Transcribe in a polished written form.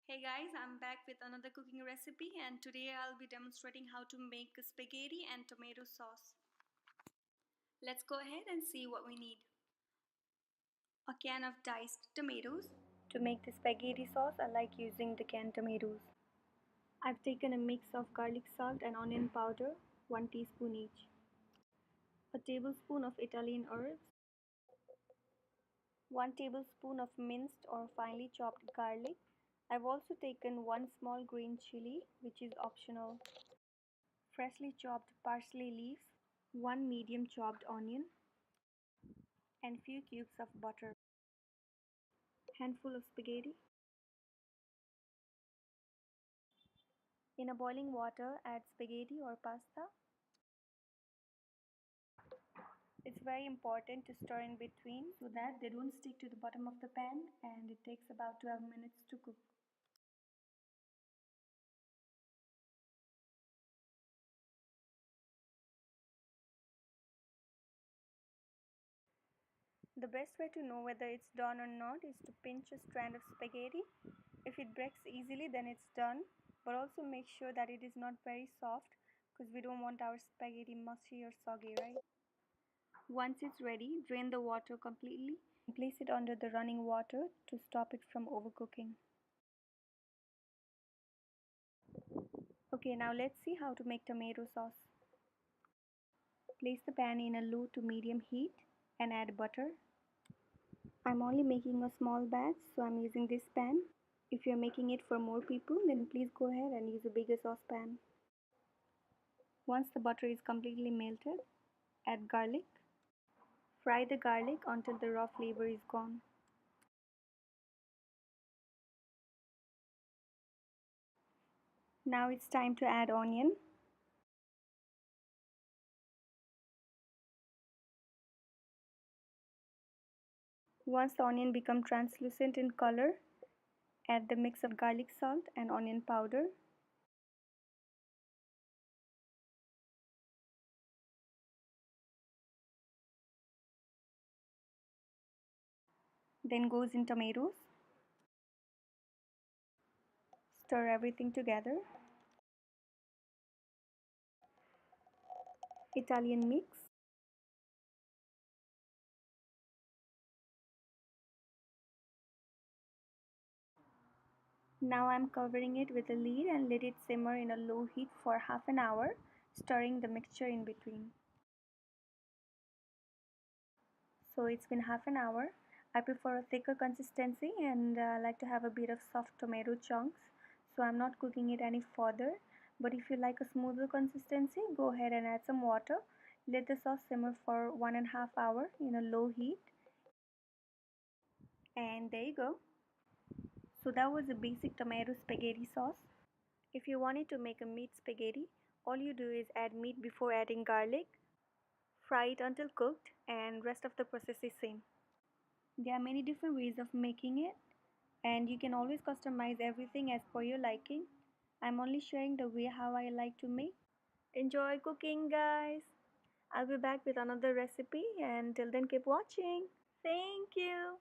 Hey guys, I'm back with another cooking recipe and today I'll be demonstrating how to make spaghetti and tomato sauce. Let's go ahead and see what we need. A can of diced tomatoes. To make the spaghetti sauce, I like using the canned tomatoes. I've taken a mix of garlic salt and onion powder, 1 teaspoon each. A tablespoon of Italian herbs. 1 tablespoon of minced or finely chopped garlic. I've also taken 1 small green chili, which is optional. Freshly chopped parsley leaves, 1 medium chopped onion, and few cubes of butter. Handful of spaghetti. In a boiling water, add spaghetti or pasta. It's very important to stir in between so that they don't stick to the bottom of the pan, and it takes about 12 minutes to cook. The best way to know whether it's done or not is to pinch a strand of spaghetti. If it breaks easily, then it's done, but also make sure that it is not very soft because we don't want our spaghetti mushy or soggy, right? Once it's ready, drain the water completely and place it under the running water to stop it from overcooking. Okay, now let's see how to make tomato sauce. Place the pan in a low to medium heat and add butter. I'm only making a small batch, so I'm using this pan. If you're making it for more people, then please go ahead and use a bigger saucepan. Once the butter is completely melted, add garlic. Fry the garlic until the raw flavor is gone. Now it's time to add onion. Once the onion becomes translucent in color, add the mix of garlic salt and onion powder. Then goes in tomatoes. Stir everything together. Italian mix. Now I'm covering it with a lid and let it simmer in a low heat for half an hour, stirring the mixture in between. So it's been half an hour. I prefer a thicker consistency and like to have a bit of soft tomato chunks. So I'm not cooking it any further. But if you like a smoother consistency, go ahead and add some water. Let the sauce simmer for 1.5 hours in a low heat. And there you go. So that was a basic tomato spaghetti sauce. If you wanted to make a meat spaghetti, all you do is add meat before adding garlic, fry it until cooked, and rest of the process is same. There are many different ways of making it, and you can always customize everything as per your liking. I'm only sharing the way how I like to make. Enjoy cooking, guys! I'll be back with another recipe, and till then keep watching. Thank you!